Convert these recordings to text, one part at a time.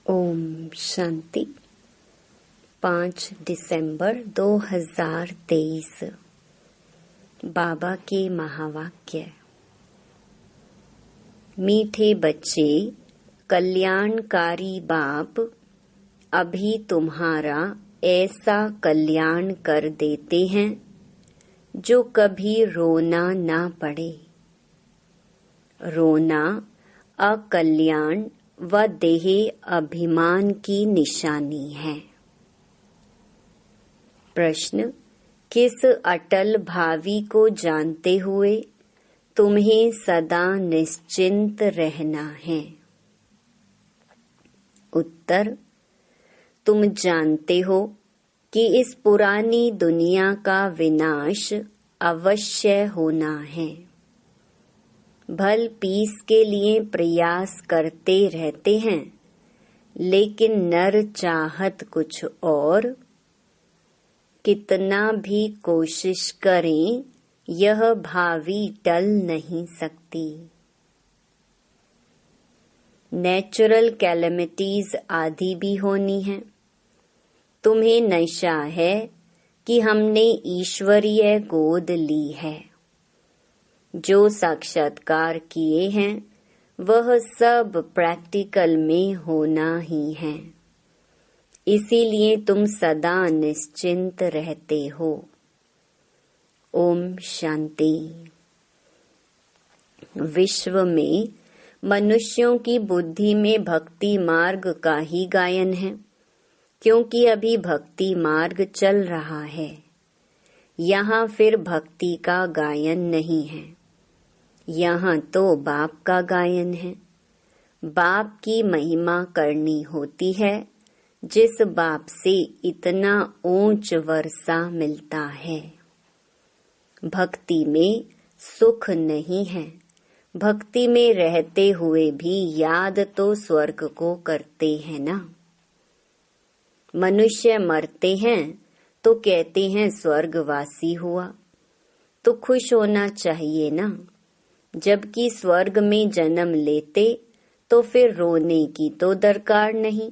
ओम शांति। 5 दिसंबर 2023। बाबा के महावाक्य। मीठे बच्चे, कल्याणकारी बाप अभी तुम्हारा ऐसा कल्याण कर देते हैं जो कभी रोना ना पड़े। रोना अकल्याण व देह अभिमान की निशानी है। प्रश्न: किस अटल भावी को जानते हुए तुम्हें सदा निश्चिंत रहना है? उत्तर: तुम जानते हो कि इस पुरानी दुनिया का विनाश अवश्य होना है। भल पीस के लिए प्रयास करते रहते हैं, लेकिन नर चाहत कुछ और। कितना भी कोशिश करें, यह भावी टल नहीं सकती। नेचुरल कैलेमिटीज आदि भी होनी है। तुम्हें नशा है कि हमने ईश्वरीय गोद ली है। जो साक्षात्कार किए हैं वह सब प्रैक्टिकल में होना ही है। इसीलिए तुम सदा निश्चिंत रहते हो। ओम शांति। विश्व में मनुष्यों की बुद्धि में भक्ति मार्ग का ही गायन है, क्योंकि अभी भक्ति मार्ग चल रहा है। यहाँ फिर भक्ति का गायन नहीं है, यहाँ तो बाप का गायन है। बाप की महिमा करनी होती है, जिस बाप से इतना ऊंच वर्षा मिलता है। भक्ति में सुख नहीं है। भक्ति में रहते हुए भी याद तो स्वर्ग को करते हैं ना। मनुष्य मरते हैं तो कहते हैं स्वर्गवासी हुआ, तो खुश होना चाहिए ना। जबकि स्वर्ग में जन्म लेते तो फिर रोने की तो दरकार नहीं।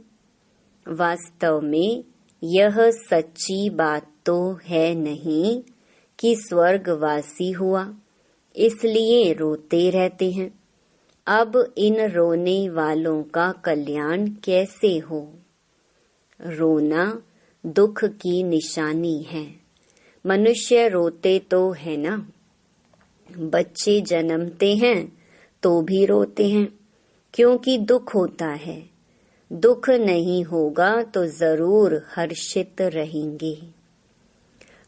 वास्तव में यह सच्ची बात तो है नहीं कि स्वर्गवासी हुआ, इसलिए रोते रहते हैं। अब इन रोने वालों का कल्याण कैसे हो? रोना दुख की निशानी है। मनुष्य रोते तो है ना। बच्चे जन्मते हैं तो भी रोते हैं, क्योंकि दुख होता है। दुख नहीं होगा तो जरूर हर्षित रहेंगे।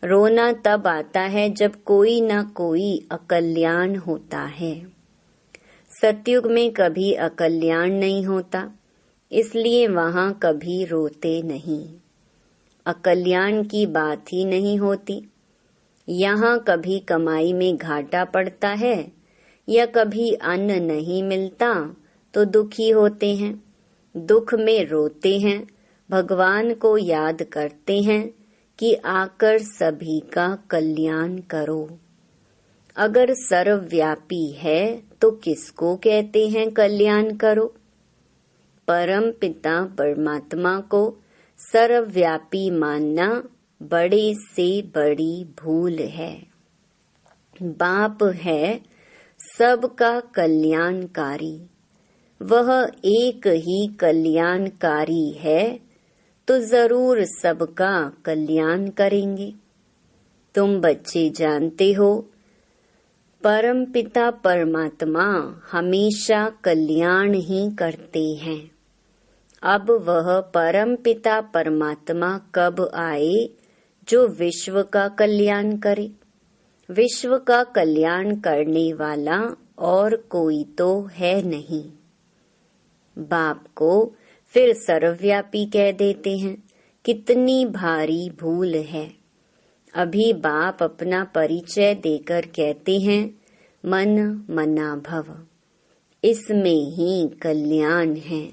रोना तब आता है जब कोई न कोई अकल्याण होता है। सतयुग में कभी अकल्याण नहीं होता, इसलिए वहां कभी रोते नहीं। अकल्याण की बात ही नहीं होती। यहाँ कभी कमाई में घाटा पड़ता है या कभी अन्न नहीं मिलता तो दुखी होते हैं। दुख में रोते हैं, भगवान को याद करते हैं कि आकर सभी का कल्याण करो। अगर सर्वव्यापी है तो किसको कहते हैं कल्याण करो? परम पिता परमात्मा को सर्वव्यापी मानना बड़े से बड़ी भूल है। बाप है सबका कल्याणकारी। वह एक ही कल्याणकारी है तो जरूर सबका कल्याण करेंगे। तुम बच्चे जानते हो, परम पिता परमात्मा हमेशा कल्याण ही करते हैं। अब वह परम पिता परमात्मा कब आए जो विश्व का कल्याण करे? विश्व का कल्याण करने वाला और कोई तो है नहीं। बाप को फिर सर्वव्यापी कह देते हैं। कितनी भारी भूल है। अभी बाप अपना परिचय देकर कहते हैं, मन मना भव। इसमें ही कल्याण है।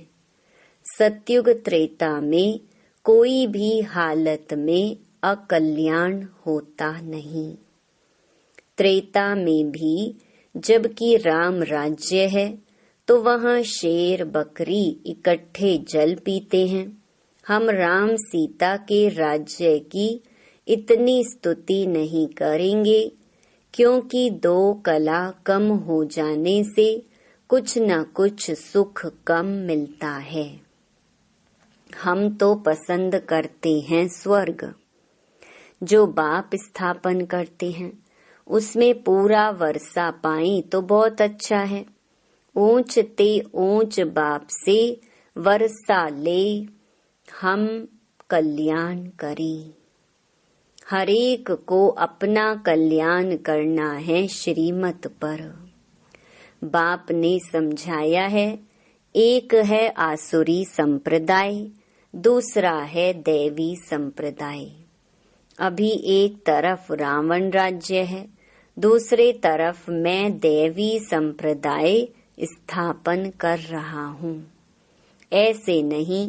सतयुग त्रेता में कोई भी हालत में अकल्याण होता नहीं। त्रेता में भी जबकि राम राज्य है तो वहाँ शेर बकरी इकट्ठे जल पीते हैं। हम राम सीता के राज्य की इतनी स्तुति नहीं करेंगे, क्योंकि 2 कला कम हो जाने से कुछ न कुछ सुख कम मिलता है। हम तो पसंद करते हैं स्वर्ग, जो बाप स्थापन करते हैं। उसमें पूरा वर्षा पाएं तो बहुत अच्छा है। ऊंच ते ऊंच बाप से वर्षा ले, हम कल्याण करें। हरेक को अपना कल्याण करना है श्रीमत पर। बाप ने समझाया है, एक है आसुरी संप्रदाय, दूसरा है दैवी संप्रदाय। अभी एक तरफ रावण राज्य है, दूसरे तरफ मैं दैवी संप्रदाय स्थापन कर रहा हूँ। ऐसे नहीं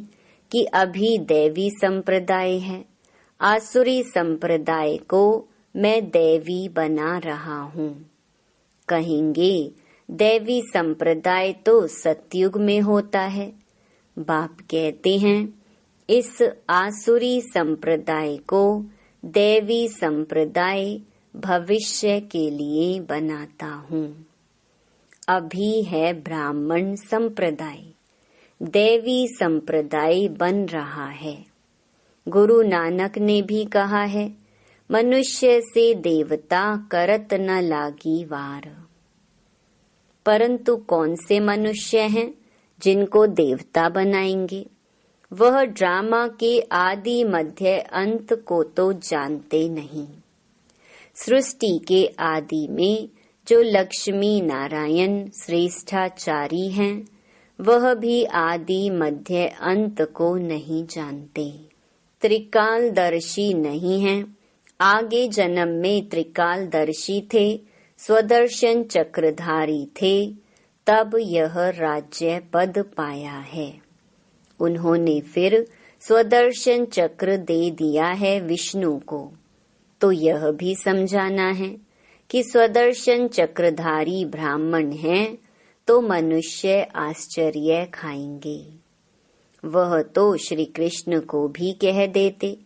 कि अभी दैवी संप्रदाय है, आसुरी संप्रदाय को मैं दैवी बना रहा हूँ। कहेंगे दैवी संप्रदाय तो सतयुग में होता है। बाप कहते हैं, इस आसुरी संप्रदाय को दैवी संप्रदाय भविष्य के लिए बनाता हूँ। अभी है ब्राह्मण संप्रदाय, दैवी संप्रदाय बन रहा है। गुरु नानक ने भी कहा है, मनुष्य से देवता करत न लागी वार। परंतु कौन से मनुष्य हैं जिनको देवता बनाएंगे? वह ड्रामा के आदि मध्य अंत को तो जानते नहीं। सृष्टि के आदि में जो लक्ष्मी नारायण श्रेष्ठाचारी हैं, वह भी आदि मध्य अंत को नहीं जानते। त्रिकालदर्शी नहीं हैं। आगे जन्म में त्रिकालदर्शी थे, स्वदर्शन चक्रधारी थे, तब यह राज्य पद पाया है। उन्होंने फिर स्वदर्शन चक्र दे दिया है विष्णु को। तो यह भी समझाना है कि स्वदर्शन चक्रधारी ब्राह्मण हैं तो मनुष्य आश्चर्य खाएंगे। वह तो श्री कृष्ण को भी कह देते,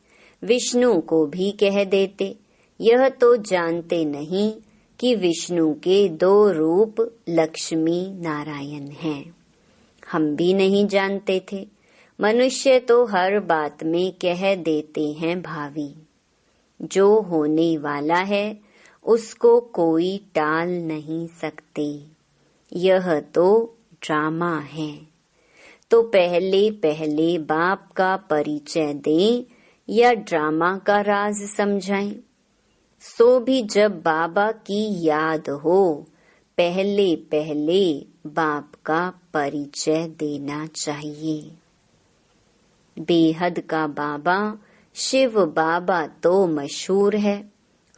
विष्णु को भी कह देते। यह तो जानते नहीं कि विष्णु के 2 रूप लक्ष्मी नारायण हैं। हम भी नहीं जानते थे। मनुष्य तो हर बात में कह देते हैं भावी। जो होने वाला है उसको कोई टाल नहीं सकते। यह तो ड्रामा है। तो पहले पहले बाप का परिचय दें या ड्रामा का राज समझाएं? सो भी जब बाबा की याद हो, पहले पहले बाप का परिचय देना चाहिए। बेहद का बाबा शिव बाबा तो मशहूर है,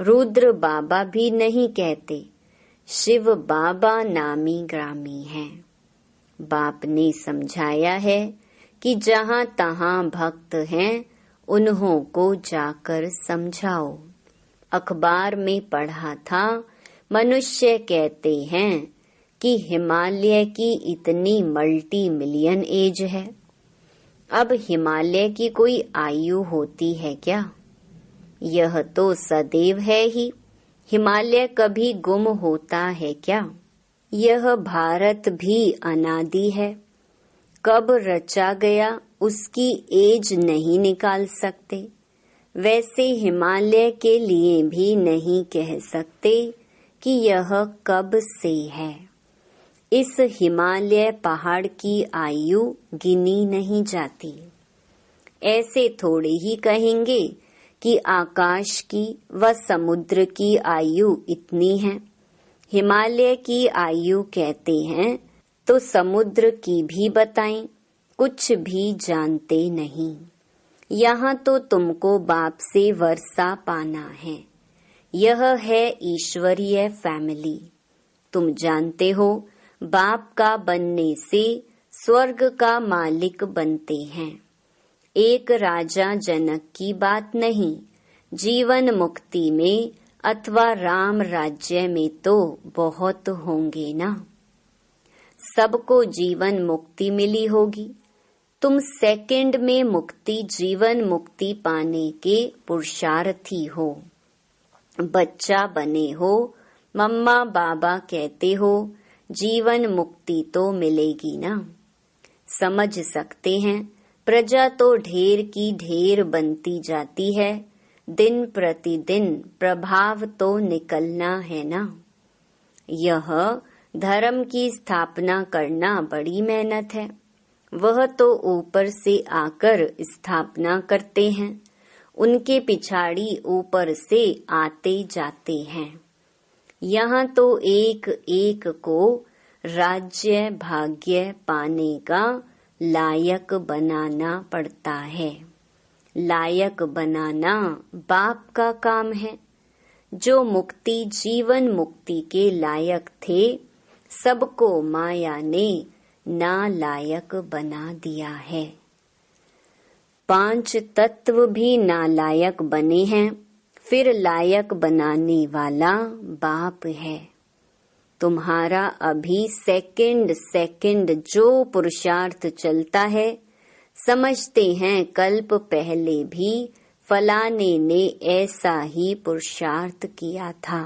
रुद्र बाबा भी नहीं कहते। शिव बाबा नामी ग्रामी हैं। बाप ने समझाया है कि जहाँ तहाँ भक्त हैं, उन्हों को जाकर समझाओ। अखबार में पढ़ा था, मनुष्य कहते हैं कि हिमालय की इतनी मल्टी मिलियन एज है। अब हिमालय की कोई आयु होती है क्या? यह तो सदैव है ही। हिमालय कभी गुम होता है क्या? यह भारत भी अनादि है। कब रचा गया उसकी एज नहीं निकाल सकते। वैसे हिमालय के लिए भी नहीं कह सकते कि यह कब से है। इस हिमालय पहाड़ की आयु गिनी नहीं जाती। ऐसे थोड़े ही कहेंगे कि आकाश की व समुद्र की आयु इतनी है। हिमालय की आयु कहते हैं तो समुद्र की भी बताएं। कुछ भी जानते नहीं। यहाँ तो तुमको बाप से वर्षा पाना है। यह है ईश्वरीय फैमिली। तुम जानते हो, बाप का बनने से स्वर्ग का मालिक बनते हैं। एक राजा जनक की बात नहीं। जीवन मुक्ति में अथवा राम राज्य में तो बहुत होंगे ना। सबको जीवन मुक्ति मिली होगी। तुम सेकंड में मुक्ति, जीवन मुक्ति पाने के पुरुषार्थी हो। बच्चा बने हो, मम्मा बाबा कहते हो, जीवन मुक्ति तो मिलेगी ना। समझ सकते हैं, प्रजा तो ढेर की ढेर बनती जाती है, दिन प्रतिदिन प्रभाव तो निकलना है ना। यह धर्म की स्थापना करना बड़ी मेहनत है। वह तो ऊपर से आकर स्थापना करते हैं, उनके पिछाड़ी ऊपर से आते जाते हैं। यहाँ तो एक एक को राज्य भाग्य पाने का लायक बनाना पड़ता है। लायक बनाना बाप का काम है। जो मुक्ति, जीवन मुक्ति के लायक थे, सबको माया ने नालायक बना दिया है। 5 तत्व भी नालायक बने हैं, फिर लायक बनाने वाला बाप है। तुम्हारा अभी सेकंड सेकंड जो पुरुषार्थ चलता है, समझते हैं कल्प पहले भी फलाने ने ऐसा ही पुरुषार्थ किया था।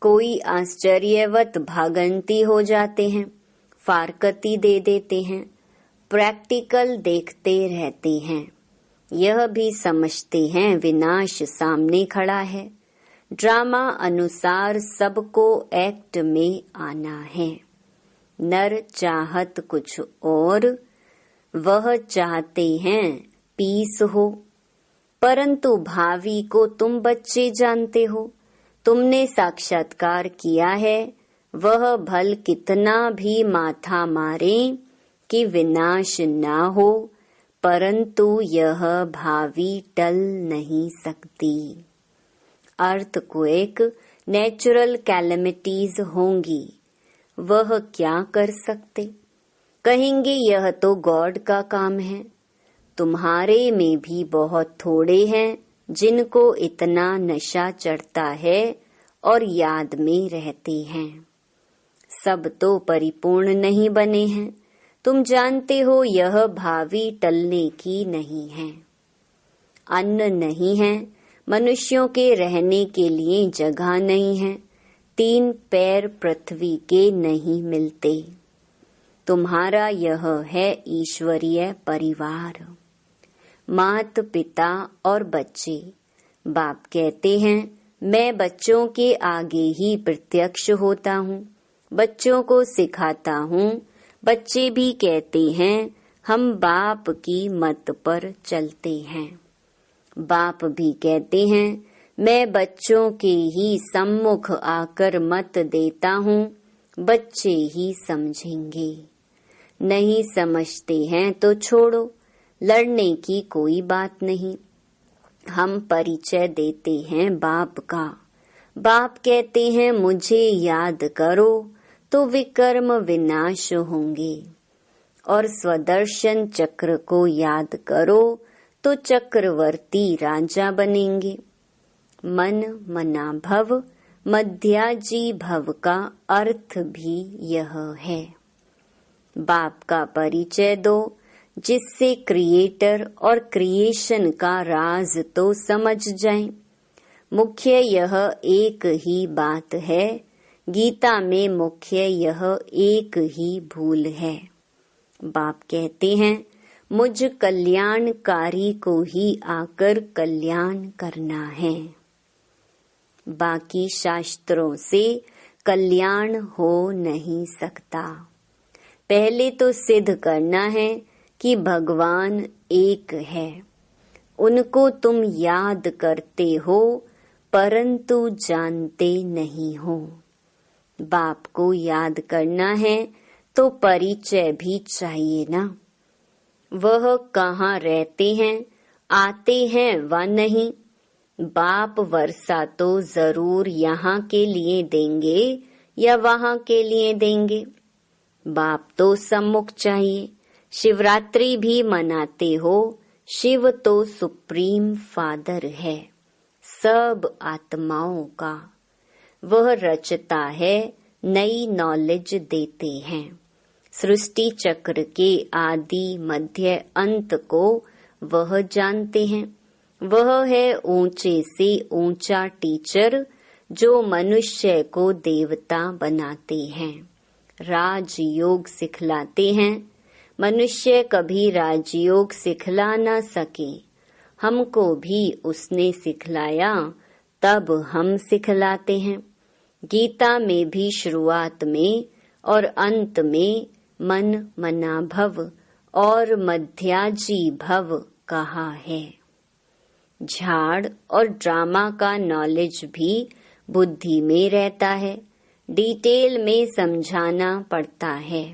कोई आश्चर्यवत भागंती हो जाते हैं, फारकती दे देते हैं, प्रैक्टिकल देखते रहते हैं। यह भी समझते हैं विनाश सामने खड़ा है। ड्रामा अनुसार सबको एक्ट में आना है। नर चाहत कुछ और, वह चाहते हैं पीस हो। परंतु भावी को तुम बच्चे जानते हो, तुमने साक्षात्कार किया है। वह भल कितना भी माथा मारे कि विनाश ना हो, परंतु यह भावी टल नहीं सकती। अर्थक्वेक, नेचुरल कैलेमिटीज होंगी, वह क्या कर सकते? कहेंगे यह तो गॉड का काम है। तुम्हारे में भी बहुत थोड़े हैं जिनको इतना नशा चढ़ता है और याद में रहते हैं। सब तो परिपूर्ण नहीं बने हैं। तुम जानते हो यह भावी टलने की नहीं है। अन्न नहीं है, मनुष्यों के रहने के लिए जगह नहीं है, 3 पैर पृथ्वी के नहीं मिलते। तुम्हारा यह है ईश्वरीय परिवार, मात पिता और बच्चे। बाप कहते हैं मैं बच्चों के आगे ही प्रत्यक्ष होता हूँ, बच्चों को सिखाता हूँ। बच्चे भी कहते हैं हम बाप की मत पर चलते हैं। बाप भी कहते हैं मैं बच्चों के ही सम्मुख आकर मत देता हूँ, बच्चे ही समझेंगे। नहीं समझते हैं तो छोड़ो, लड़ने की कोई बात नहीं। हम परिचय देते हैं बाप का। बाप कहते हैं मुझे याद करो तो विकर्म विनाश होंगे, और स्वदर्शन चक्र को याद करो तो चक्रवर्ती राजा बनेंगे। मन मना भव, मध्याजी भव का अर्थ भी यह है। बाप का परिचय दो, जिससे क्रिएटर और क्रिएशन का राज तो समझ जाएं। मुख्य यह एक ही बात है, गीता में मुख्य यह एक ही भूल है। बाप कहते हैं मुझ कल्याणकारी को ही आकर कल्याण करना है। बाकी शास्त्रों से कल्याण हो नहीं सकता। पहले तो सिद्ध करना है कि भगवान एक है। उनको तुम याद करते हो परंतु जानते नहीं हो। बाप को याद करना है तो परिचय भी चाहिए ना। वह कहाँ रहते हैं, आते हैं व नहीं। बाप वर्षा तो जरूर यहाँ के लिए देंगे या वहाँ के लिए देंगे। बाप तो सम्मुख चाहिए। शिवरात्रि भी मनाते हो, शिव तो सुप्रीम फादर है सब आत्माओं का। वह रचता है, नई नॉलेज देते हैं। सृष्टि चक्र के आदि मध्य अंत को वह जानते हैं। वह है ऊंचे से ऊंचा टीचर जो मनुष्य को देवता बनाते हैं, राजयोग सिखलाते हैं। मनुष्य कभी राजयोग सिखला न सके, हमको भी उसने सिखलाया, तब हम सिखलाते हैं। गीता में भी शुरुआत में और अंत में मन मना भव और मध्याजी भव कहा है। झाड़ और ड्रामा का नॉलेज भी बुद्धि में रहता है, डिटेल में समझाना पड़ता है।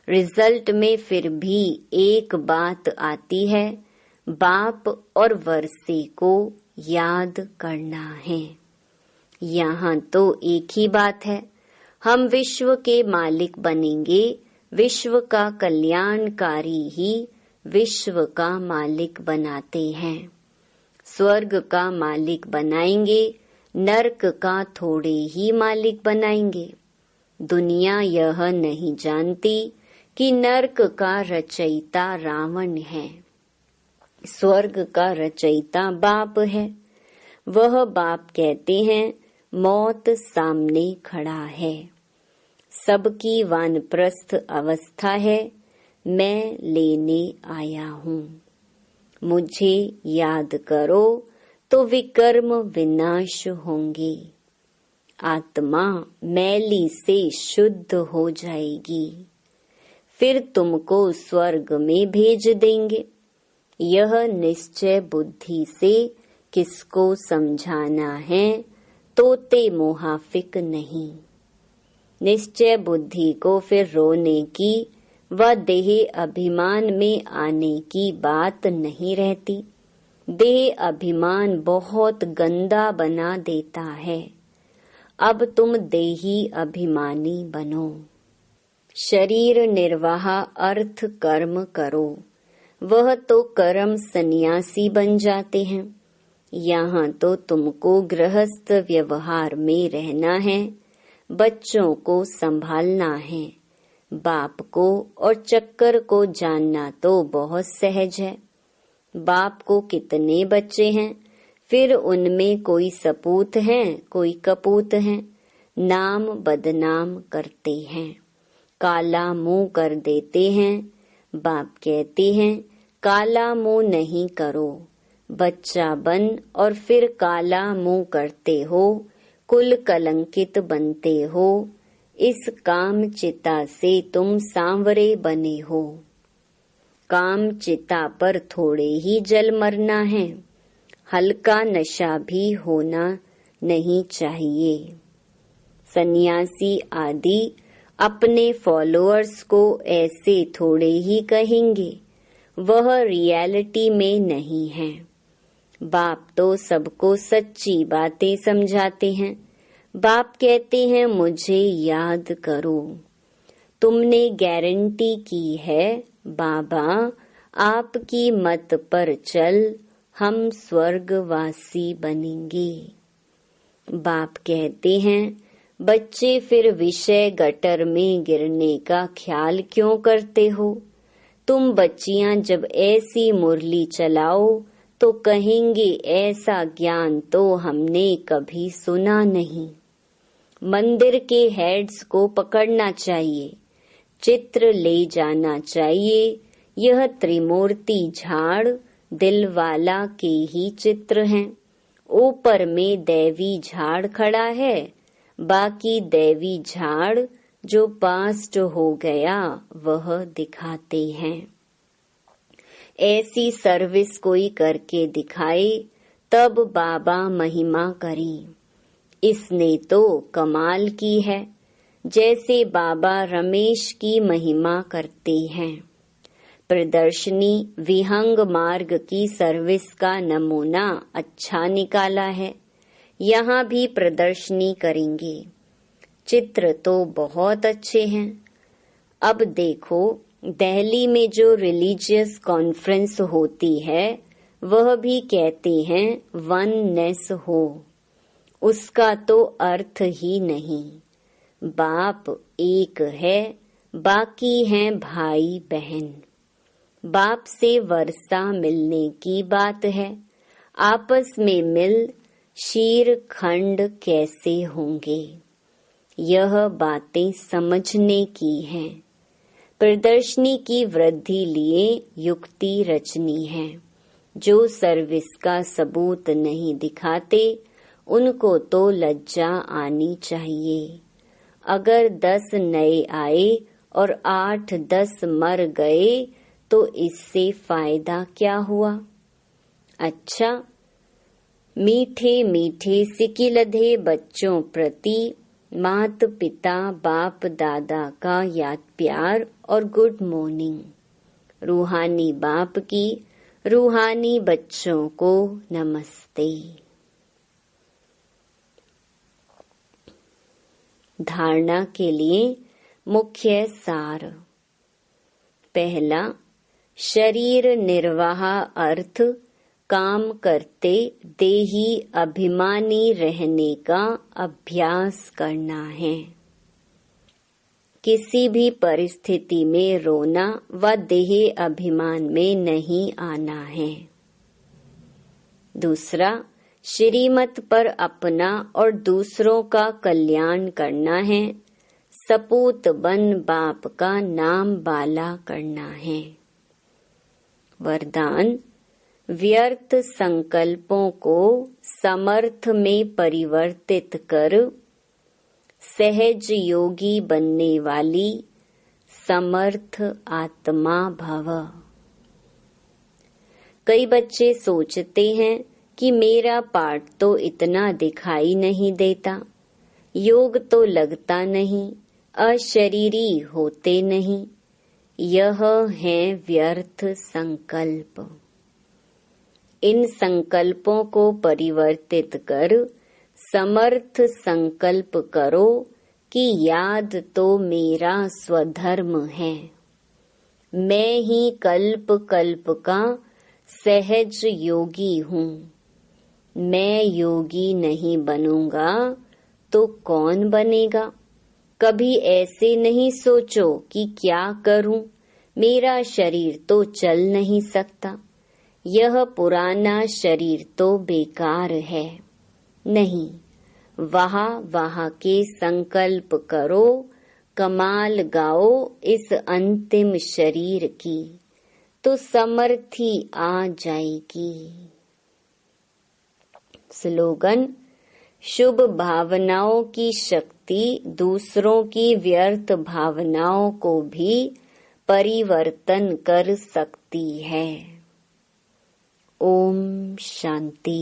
रिजल्ट में फिर भी एक बात आती है, बाप और वर्षे को याद करना है। यहाँ तो एक ही बात है, हम विश्व के मालिक बनेंगे। विश्व का कल्याणकारी ही विश्व का मालिक बनाते हैं। स्वर्ग का मालिक बनाएंगे, नरक का थोड़े ही मालिक बनाएंगे। दुनिया यह नहीं जानती कि नरक का रचयिता रावण है, स्वर्ग का रचयिता बाप है। वह बाप कहते हैं मौत सामने खड़ा है, सबकी वानप्रस्थ अवस्था है, मैं लेने आया हूँ। मुझे याद करो तो विकर्म विनाश होंगे, आत्मा मैली से शुद्ध हो जाएगी, फिर तुमको स्वर्ग में भेज देंगे। यह निश्चय बुद्धि से किसको समझाना है, तोते मुहाफिक नहीं। निश्चय बुद्धि को फिर रोने की व देह अभिमान में आने की बात नहीं रहती। देह अभिमान बहुत गंदा बना देता है। अब तुम देही अभिमानी बनो। शरीर निर्वाह अर्थ कर्म करो, वह तो कर्म सन्यासी बन जाते हैं। यहाँ तो तुमको गृहस्थ व्यवहार में रहना है, बच्चों को संभालना है। बाप को और चक्कर को जानना तो बहुत सहज है। बाप को कितने बच्चे हैं, फिर उनमें कोई सपूत हैं, कोई कपूत हैं, नाम बदनाम करते हैं, काला मुंह कर देते हैं। बाप कहते हैं काला मुंह नहीं करो, बच्चा बन और फिर काला मुंह करते हो, कुल कलंकित बनते हो। इस काम चिता से तुम सांवरे बने हो। काम चिता पर थोड़े ही जल मरना है, हल्का नशा भी होना नहीं चाहिए। सन्यासी आदि अपने फॉलोअर्स को ऐसे थोड़े ही कहेंगे, वह रियलिटी में नहीं है। बाप तो सबको सच्ची बातें समझाते हैं। बाप कहते हैं मुझे याद करो। तुमने गारंटी की है बाबा, आपकी मत पर चल, हम स्वर्गवासी बनेंगे। बाप कहते हैं बच्चे फिर विषय गटर में गिरने का ख्याल क्यों करते हो। तुम बच्चियां जब ऐसी मुरली चलाओ तो कहेंगे ऐसा ज्ञान तो हमने कभी सुना नहीं। मंदिर के हेड्स को पकड़ना चाहिए, चित्र ले जाना चाहिए। यह त्रिमूर्ति झाड़ दिल वाला के ही चित्र हैं। ऊपर में दैवी झाड़ खड़ा है, बाकी दैवी झाड़ जो पास्ट हो गया वह दिखाते हैं। ऐसी सर्विस कोई करके दिखाए तब बाबा महिमा करें। इसने तो कमाल की है, जैसे बाबा रमेश की महिमा करते हैं। प्रदर्शनी विहंग मार्ग की सर्विस का नमूना अच्छा निकाला है। यहाँ भी प्रदर्शनी करेंगे। चित्र तो बहुत अच्छे हैं। अब देखो, दिल्ली में जो रिलीजियस कॉन्फ्रेंस होती है वह भी कहते हैं वननेस हो। उसका तो अर्थ ही नहीं। बाप एक है, बाकी हैं भाई बहन। बाप से वर्षा मिलने की बात है, आपस में मिल शीर खंड कैसे होंगे। यह बातें समझने की हैं। प्रदर्शनी की वृद्धि लिए युक्ति रचनी है। जो सर्विस का सबूत नहीं दिखाते उनको तो लज्जा आनी चाहिए। अगर 10 नए आए और 8-10 मर गए तो इससे फायदा क्या हुआ। अच्छा, मीठे मीठे सिकिलधे बच्चों प्रति माता पिता बाप दादा का याद प्यार और गुड मॉर्निंग। रूहानी बाप की रूहानी बच्चों को नमस्ते। धारणा के लिए मुख्य सार। पहला, शरीर निर्वाह अर्थ काम करते देही अभिमानी रहने का अभ्यास करना है। किसी भी परिस्थिति में रोना व देह अभिमान में नहीं आना है। दूसरा, श्रीमत पर अपना और दूसरों का कल्याण करना है। सपूत बन बाप का नाम बाला करना है। वरदान, व्यर्थ संकल्पों को समर्थ में परिवर्तित कर सहज योगी बनने वाली समर्थ आत्मा भव। कई बच्चे सोचते हैं कि मेरा पाठ तो इतना दिखाई नहीं देता, योग तो लगता नहीं, अशरीरी होते नहीं। यह है व्यर्थ संकल्प। इन संकल्पों को परिवर्तित कर समर्थ संकल्प करो कि याद तो मेरा स्वधर्म है। मैं ही कल्प कल्प का सहज योगी हूँ। मैं योगी नहीं बनूंगा तो कौन बनेगा। कभी ऐसे नहीं सोचो कि क्या करूं, मेरा शरीर तो चल नहीं सकता, यह पुराना शरीर तो बेकार है। नहीं, वहाँ के संकल्प करो, कमाल गाओ इस अंतिम शरीर की, तो समर्थी आ जाएगी। स्लोगन, शुभ भावनाओं की शक्ति दूसरों की व्यर्थ भावनाओं को भी परिवर्तन कर सकती है। ओम शांति।